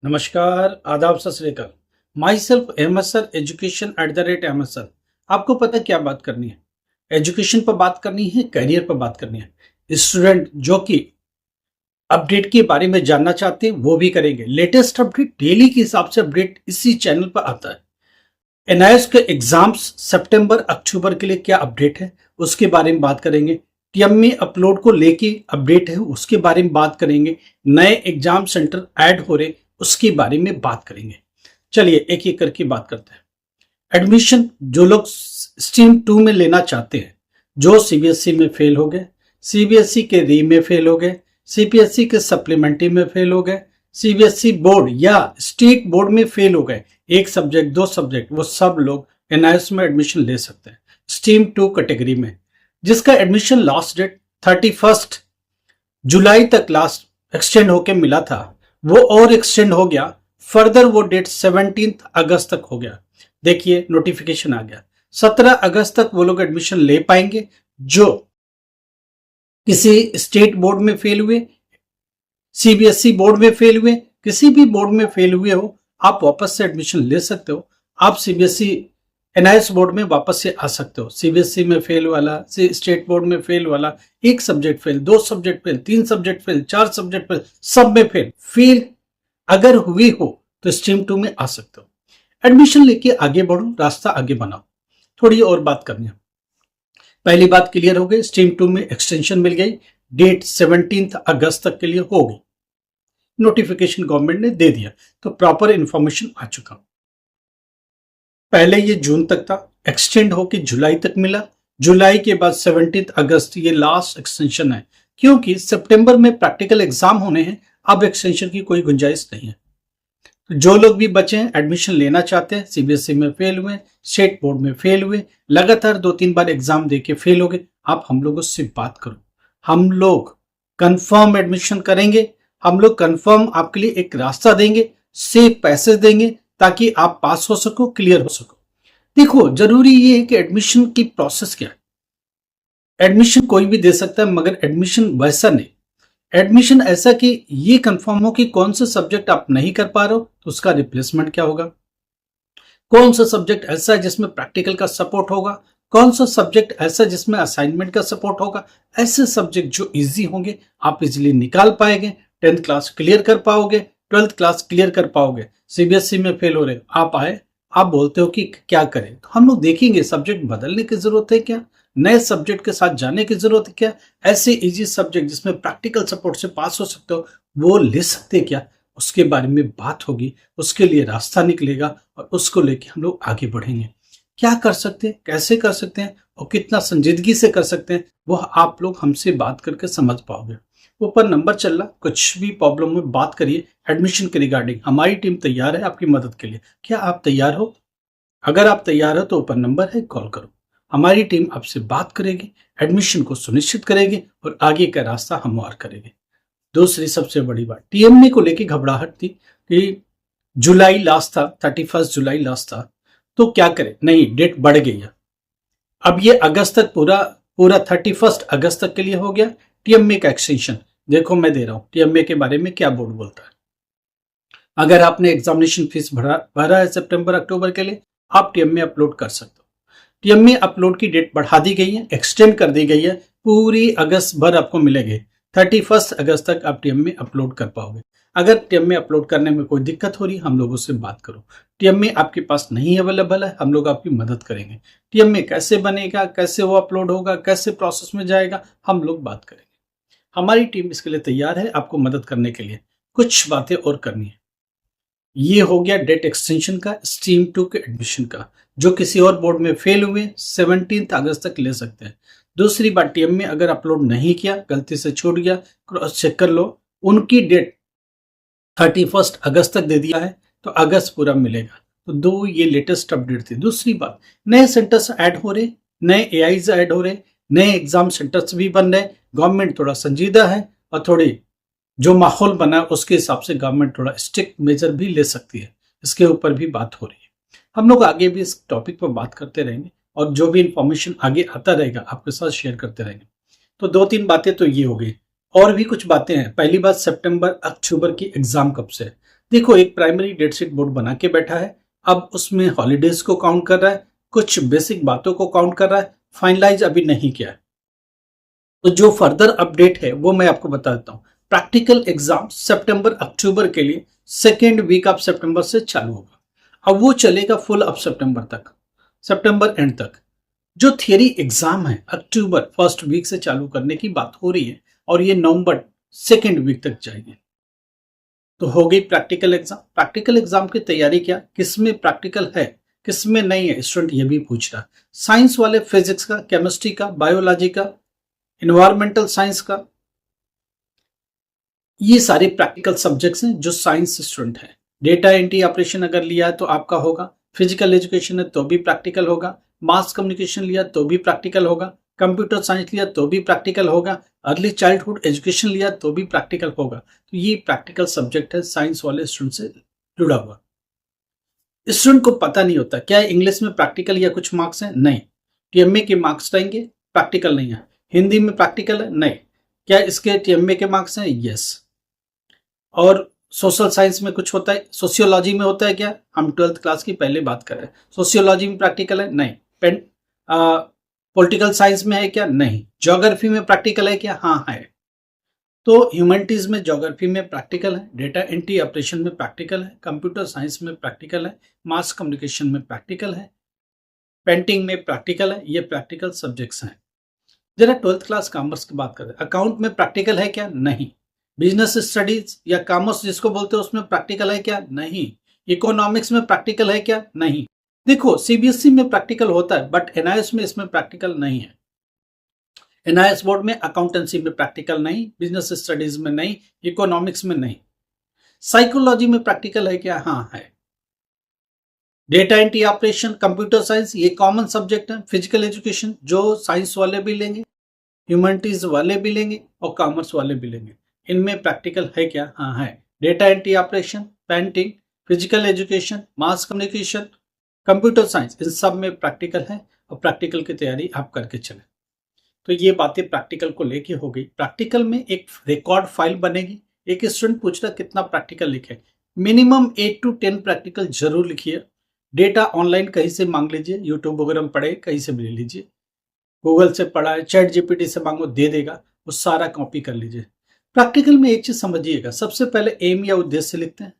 नमस्कार, आदाब, सत श्री अकाल। Myself Ahmed sir, education @Ahmed sir. आपको पता क्या बात करनी है? एजुकेशन पर बात करनी है, करियर पर बात करनी है। स्टूडेंट जो कि अपडेट के बारे में जानना चाहते हैं वो भी करेंगे। लेटेस्ट अपडेट डेली के हिसाब से अपडेट इसी चैनल पर आता है। एनआईएस के एग्जाम्स सितंबर अक्टूबर के लिए क्या अपडेट है उसके बारे में बात करेंगे। टीएमए अपलोड को लेके अपडेट है उसके बारे में बात करेंगे। नए एग्जाम सेंटर ऐड हो रहे उसके बारे में बात करेंगे। चलिए एक एक करके बात करते हैं। एडमिशन जो लोग स्ट्रीम 2 में लेना चाहते हैं, जो सीबीएसई में फेल हो गए, सीबीएसई के री में फेल हो गए, सीबीएसई के सप्लीमेंट्री में फेल हो गए, सीबीएसई बोर्ड या स्टेट बोर्ड में फेल हो गए, एक सब्जेक्ट दो सब्जेक्ट, वो सब लोग एनआईएस में एडमिशन ले सकते हैं स्ट्रीम 2 कैटेगरी में, जिसका एडमिशन लास्ट डेट 31 जुलाई तक लास्ट एक्सटेंड होके मिला था। वो और एक्सटेंड हो गया, फर्दर वो डेट 17 अगस्त तक हो गया। देखिए नोटिफिकेशन आ गया 17 अगस्त तक वो लोग एडमिशन ले पाएंगे जो किसी स्टेट बोर्ड में फेल हुए, सीबीएसई बोर्ड में फेल हुए, किसी भी बोर्ड में फेल हुए हो, आप वापस से एडमिशन ले सकते हो। आप सीबीएसई एनआईएस बोर्ड में वापस से आ सकते हो। सीबीएसई में फेल वाला, स्टेट बोर्ड में फेल वाला, एक सब्जेक्ट फेल, दो सब्जेक्ट फेल, तीन सब्जेक्ट फेल, चार सब्जेक्ट फेल, सब में फेल अगर हुई हो तो स्ट्रीम 2 में आ सकते हो। एडमिशन लेके आगे बढ़ो, रास्ता आगे बनाओ। थोड़ी और बात करनी है। पहली बात क्लियर हो गई, स्ट्रीम 2 में एक्सटेंशन मिल गई, डेट 17 अगस्त तक के लिए हो गई। नोटिफिकेशन गवर्नमेंट ने दे दिया तो प्रॉपर इंफॉर्मेशन आ चुका। पहले ये जून तक था, एक्सटेंड होके जुलाई तक मिला। जुलाई के बाद 17 अगस्त ये लास्ट एक्सटेंशन है, क्योंकि सितंबर में प्रैक्टिकल एग्जाम होने हैं। अब एक्सटेंशन की कोई गुंजाइश नहीं है। तो जो लोग भी बचे हैं, एडमिशन लेना चाहते हैं, सीबीएसई में फेल हुए, स्टेट बोर्ड में फेल हुए, लगातार 2-3 बार एग्जाम देके फेल हो गए, आप हम लोगों से बात करो। हम लोग कंफर्म एडमिशन करेंगे, हम लोग कंफर्म आपके लिए एक रास्ता देंगे, सेफ पैसे देंगे ताकि आप पास हो सको, क्लियर हो सको। देखो जरूरी ये है कि एडमिशन की प्रोसेस क्या है। एडमिशन कोई भी दे सकता है, मगर एडमिशन वैसा नहीं। एडमिशन ऐसा कि ये कंफर्म हो कि कौन सा सब्जेक्ट आप नहीं कर पा रहे हो तो उसका रिप्लेसमेंट क्या होगा, कौन सा सब्जेक्ट ऐसा है जिसमें प्रैक्टिकल का सपोर्ट होगा, कौन सा सब्जेक्ट ऐसा जिसमें असाइनमेंट का सपोर्ट होगा। ऐसे सब्जेक्ट जो इजी होंगे आप इजीली निकाल पाएंगे, 10th क्लास क्लियर कर पाओगे, 12th क्लास क्लियर कर पाओगे। सीबीएसई में फेल हो रहे आप आए, आप बोलते हो कि क्या करें, तो हम लोग देखेंगे सब्जेक्ट बदलने की जरूरत है क्या, नए सब्जेक्ट के साथ जाने की जरूरत है क्या, ऐसे इजी सब्जेक्ट जिसमें प्रैक्टिकल सपोर्ट से पास हो सकते हो वो ले सकते हैं क्या, उसके बारे में बात होगी। उसके लिए रास्ता निकलेगा और उसको लेके हम लोग आगे बढ़ेंगे। क्या कर सकते हैं, कैसे कर सकते हैं और कितना संजीदगी से कर सकते हैं, वो आप लोग हमसे बात करके समझ पाओगे। ऊपर नंबर चल रहा, कुछ भी प्रॉब्लम में बात करिए। एडमिशन के रिगार्डिंग हमारी टीम तैयार है आपकी मदद के लिए। क्या आप तैयार हो? अगर आप तैयार हो तो ऊपर नंबर है, कॉल करो। हमारी टीम आपसे बात करेगी, एडमिशन को सुनिश्चित करेगी और आगे का रास्ता हमवार करेगी। दूसरी सबसे बड़ी बात, टीएमए को लेके घबराहट थी कि जुलाई लास्ट था, 31 जुलाई लास्ट था, तो क्या करें। नहीं, डेट बढ़ गई है। अब ये अगस्त तक पूरा 31 अगस्त तक के लिए हो गया टीएमए का एक्सटेंशन। देखो मैं दे रहा हूं टीएमए के बारे में क्या बोर्ड बोलता है। अगर आपने एग्जामिनेशन फीस भरा है सितंबर अक्टूबर के लिए, आप टीएमए अपलोड कर सकते हो। टीएमए अपलोड की डेट बढ़ा दी गई है, एक्सटेंड कर दी गई है, पूरी अगस्त भर आपको मिलेगी। 31 अगस्त तक आप टीएमए अपलोड कर पाओगे। अगर टीएमए अपलोड करने में कोई दिक्कत हो रही, हम लोगों से बात करो। टीएमए आपके पास नहीं अवेलेबल है, हम लोग आपकी मदद करेंगे। टीएमए कैसे बनेगा, कैसे वो अपलोड होगा, कैसे प्रोसेस में जाएगा, हम लोग बात करेंगे। हमारी टीम इसके लिए तैयार है आपको मदद करने के लिए। कुछ बातें और करनी है। ये हो गया डेट एक्सटेंशन का, स्ट्रीम 2 के एडमिशन का। जो किसी और बोर्ड में फेल हुए 17 अगस्त तक ले सकते हैं। दूसरी बात, टीएमए अगर अपलोड नहीं किया, गलती से छूट गया, क्रॉस चेक कर लो। उनकी डेट 31 अगस्त तक दे दिया है तो अगस्त पूरा मिलेगा। तो दो ये लेटेस्ट अपडेट थी। दूसरी बात, नए सेंटर्स ऐड हो रहे, नए एआईज ऐड हो रहे, नए एग्जाम सेंटर्स भी बन रहे। गवर्नमेंट थोड़ा संजीदा है और थोड़ी जो माहौल बना है उसके हिसाब से गवर्नमेंट थोड़ा स्ट्रिक्ट मेजर भी ले सकती है। इसके ऊपर भी बात हो रही है। हम लोग आगे भी इस टॉपिक पर बात करते रहेंगे और जो भी इंफॉर्मेशन आगे आता रहेगा आपके साथ शेयर करते रहेंगे। तो 2-3 बातें तो ये हो गई, और भी कुछ बातें हैं। पहली बात, सितंबर अक्टूबर की एग्जाम कब से है। देखो, एक प्राइमरी डेट शीट बोर्ड बना के बैठा है, अब उसमें हॉलीडेज को काउंट कर रहा है, कुछ बेसिक बातों को काउंट कर रहा है, फाइनलाइज अभी नहीं किया है। तो जो फर्दर अपडेट है वो मैं आपको बता देता हूँ। प्रैक्टिकल एग्जाम सितंबर अक्टूबर के लिए सेकेंड वीक ऑफ सितंबर से चालू होगा। अब वो चलेगा फुल ऑफ सितंबर तक, सितंबर एंड तक। जो थियरी एग्जाम है अक्टूबर फर्स्ट वीक से चालू करने की बात हो रही है और ये नवंबर सेकेंड वीक तक जाएगी। तो हो गई प्रैक्टिकल एग्जाम। प्रैक्टिकल एग्जाम की तैयारी क्या, किसमें प्रैक्टिकल है किसमें नहीं है, स्टूडेंट ये भी पूछ रहा। साइंस वाले फिजिक्स का, केमिस्ट्री का, बायोलॉजी का, इन्वायरमेंटल साइंस का, ये सारे प्रैक्टिकल सब्जेक्ट्स हैं जो साइंस स्टूडेंट है। डेटा एंट्री ऑपरेशन अगर लिया है तो आपका होगा, फिजिकल एजुकेशन है तो भी प्रैक्टिकल होगा, मास कम्युनिकेशन लिया तो भी प्रैक्टिकल होगा, कंप्यूटर साइंस लिया तो भी प्रैक्टिकल होगा, अर्ली चाइल्डहुड एजुकेशन लिया तो भी प्रैक्टिकल होगा। तो ये प्रैक्टिकल सब्जेक्ट है साइंस वाले स्टूडेंट से जुड़ा हुआ। स्टूडेंट को पता नहीं होता क्या इंग्लिश में प्रैक्टिकल या कुछ मार्क्स है, नहीं। टीएमए के मार्क्स रहेंगे, प्रैक्टिकल नहीं है। हिंदी में प्रैक्टिकल है, नहीं। क्या इसके टीएमए के मार्क्स हैं, यस। और सोशल साइंस में कुछ होता है, सोशियोलॉजी में होता है क्या, हम 12th क्लास की पहले बात कर रहे हैं। सोशियोलॉजी में प्रैक्टिकल है, नहीं। पॉलिटिकल साइंस में है क्या, नहीं। ज्योग्राफी में प्रैक्टिकल है क्या, हाँ है। तो ह्यूमैनिटीज में ज्योग्राफी में प्रैक्टिकल है, डेटा एंट्री ऑपरेशन में प्रैक्टिकल है, कंप्यूटर साइंस में प्रैक्टिकल है, मास कम्युनिकेशन में प्रैक्टिकल है, पेंटिंग में प्रैक्टिकल है। ये प्रैक्टिकल सब्जेक्ट्स हैं। जरा 12th क्लास कॉमर्स की बात करें, अकाउंट में प्रैक्टिकल है क्या, नहीं। बिजनेस स्टडीज या कॉमर्स जिसको बोलते हैं उसमें प्रैक्टिकल है क्या, नहीं। इकोनॉमिक्स में प्रैक्टिकल है क्या, नहीं। देखो, सीबीएसई में प्रैक्टिकल होता है बट एनआईएस में इसमें प्रैक्टिकल नहीं है। एनआईएस बोर्ड में अकाउंटेंसी में प्रैक्टिकल नहीं, बिजनेस स्टडीज में नहीं, इकोनॉमिक्स में नहीं। साइकोलॉजी में प्रैक्टिकल है क्या, हाँ है। Data entry operation, computer science, ये कॉमन सब्जेक्ट है। फिजिकल एजुकेशन जो साइंस वाले भी लेंगे, ह्यूमैनिटीज वाले भी लेंगे और कॉमर्स वाले भी लेंगे। इनमें प्रैक्टिकल है क्या, हाँ है। Data entry operation, painting, physical education, mass communication, computer science, इन सब में प्रैक्टिकल है और प्रैक्टिकल की तैयारी आप करके चले। तो ये बातें प्रैक्टिकल को लेके हो गई। प्रैक्टिकल में एक रिकॉर्ड फाइल बनेगी। एक स्टूडेंट पूछ रहा कितना प्रैक्टिकल लिखे, मिनिमम 8 to 10 प्रैक्टिकल जरूर लिखिए। डेटा ऑनलाइन कहीं से मांग लीजिए, यूट्यूब वगैरह में पढ़े कहीं से भी ले लीजिए, गूगल से पढ़ा है, चैट जीपीटी से मांगो दे देगा, वो सारा कॉपी कर लीजिए। प्रैक्टिकल में एक चीज समझिएगा, सबसे पहले एम या उद्देश्य लिखते हैं,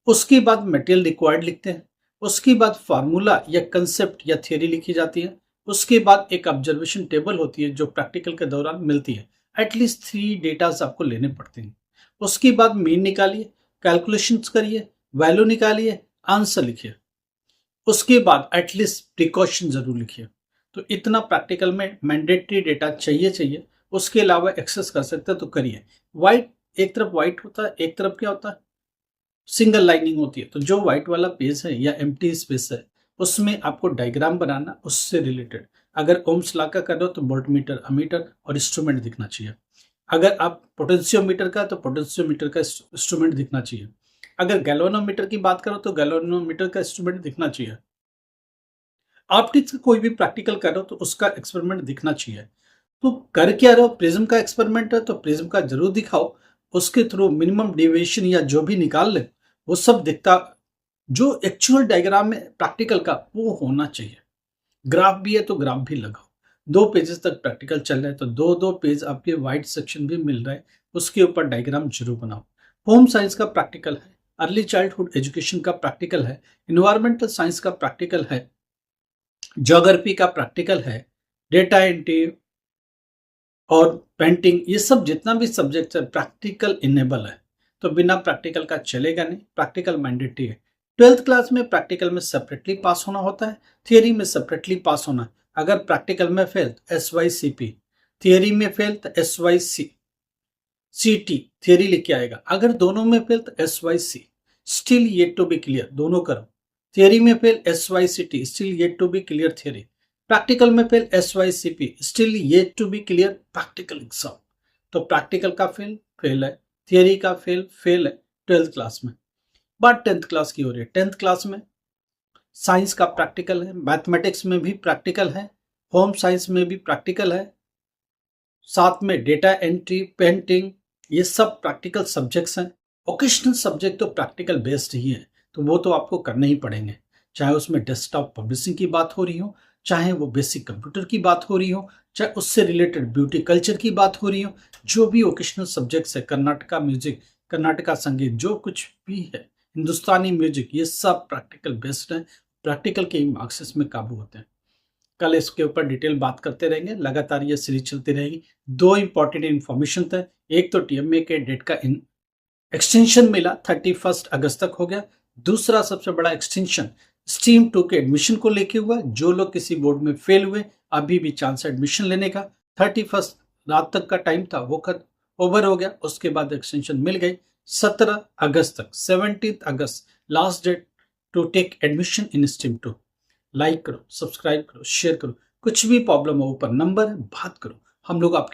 उसके बाद मटेरियल रिक्वायर्ड लिखते हैं, उसके बाद फार्मूला या कंसेप्ट या थियरी लिखी जाती है, उसके बाद एक ऑब्जर्वेशन टेबल होती है जो प्रैक्टिकल के दौरान मिलती है। एटलीस्ट 3 डेटाज आपको लेने पड़ते हैं। उसके बाद मीन निकालिए, कैलकुलेशंस करिए, वैल्यू निकालिए, आंसर लिखिए। उसके बाद एटलीस्ट प्रिकॉशन जरूर लिखिए। तो इतना प्रैक्टिकल में मैंडेटरी डेटा चाहिए। उसके अलावा एक्सेस कर सकते हैं तो करिए। व्हाइट, एक तरफ व्हाइट होता है, एक तरफ क्या होता है, सिंगल लाइनिंग होती है। तो जो व्हाइट वाला पेज है या एम्प्टी स्पेस है उसमें आपको डायग्राम बनाना, उससे रिलेटेड। अगर ओम्स लॉ का कर रहे हो तो वोल्टमीटर, अमीटर और इंस्ट्रूमेंट दिखना चाहिए। अगर आप पोटेंशियोमीटर का तो पोटेंशियोमीटर का इंस्ट्रूमेंट दिखना चाहिए। अगर गैल्वेनोमीटर की बात करो तो गैल्वेनोमीटर का इंस्ट्रूमेंट दिखना चाहिए। ऑप्टिक्स का कोई भी प्रैक्टिकल कर रहे हो तो उसका एक्सपेरिमेंट दिखना चाहिए। तो कर क्या रहे हो, प्रिज्म का एक्सपेरिमेंट है तो प्रिज्म का जरूर दिखाओ। उसके थ्रू मिनिमम डेविएशन या जो भी निकाल ले वो सब दिखता, जो एक्चुअल डायग्राम में प्रैक्टिकल का वो होना चाहिए। ग्राफ भी है तो ग्राफ भी लगाओ। 2 पेजेस तक प्रैक्टिकल चल रहा है तो 2 पेज आपके वाइट सेक्शन भी मिल रहा है, उसके ऊपर डायग्राम जरूर बनाओ। होम साइंस का प्रैक्टिकल है, अर्ली चाइल्डहुड एजुकेशन का प्रैक्टिकल है, इन्वायरमेंटल साइंस का प्रैक्टिकल है, ज्योग्राफी का प्रैक्टिकल है, डेटा एंट्री और पेंटिंग, ये सब जितना भी सब्जेक्ट है प्रैक्टिकल इनेबल है। तो बिना प्रैक्टिकल का चलेगा नहीं, प्रैक्टिकल मैंडेटरी है। 12th क्लास में प्रैक्टिकल में सेपरेटली पास होना होता है, थियरी में सेपरेटली पास होना है। अगर प्रैक्टिकल में फेल तो SYCP, थियरी में फेल तो SYCT थियरी लिख के आएगा। अगर दोनों में फेल तो SYC, still yet to be clear, दोनों करो। थियरी में fail SYCT, still yet to be clear theory. Practical में fail SYCP, still yet to be clear practical exam. तो प्रैक्टिकल का फेल है, थियरी का फेल है 12th क्लास में। बात 10th क्लास की हो रही है। 10th क्लास में साइंस का प्रैक्टिकल है, मैथमेटिक्स में भी प्रैक्टिकल है, होम साइंस में भी प्रैक्टिकल है, साथ में डेटा एंट्री, पेंटिंग, ये सब प्रैक्टिकल सब्जेक्ट्स हैं। ओकेशनल सब्जेक्ट तो प्रैक्टिकल बेस्ड ही है, तो वो तो आपको करने ही पड़ेंगे, चाहे उसमें डेस्कटॉप पब्लिशिंग की बात हो रही हो, चाहे वो बेसिक कंप्यूटर की बात हो रही हो, चाहे उससे रिलेटेड ब्यूटी कल्चर की बात हो रही हो। जो भी ओकेशनल सब्जेक्ट्स है, कर्नाटका म्यूजिक, कर्नाटका संगीत, जो कुछ भी है, हिंदुस्तानी म्यूजिक, ये सब प्रैक्टिकल बेस्ड है। प्रैक्टिकल के ही मार्क्स इसमें काबू होते हैं। कल इसके ऊपर डिटेल बात करते रहेंगे, लगातार ये सीरीज चलती रहेगी। दो इंपॉर्टेंट इन्फॉर्मेशन थे, एक तो टीएमए के डेट का एक्सटेंशन मिला, 31 अगस्त तक हो गया। दूसरा सबसे बड़ा एक्सटेंशन स्ट्रीम 2 के एडमिशन को लेके हुआ। जो लोग किसी बोर्ड में फेल हुए, अभी भी चांस है एडमिशन लेने का। 31 रात तक का टाइम था, वो खत्म ओवर हो गया। उसके बाद एक्सटेंशन मिल गई 17 अगस्त तक, 17 अगस्त last date to take admission in stream 2। Like करो, सब्सक्राइब करो, शेयर करो। कुछ भी प्रॉब्लम हो, ऊपर नंबर है, बात करो, हम लोग आपकी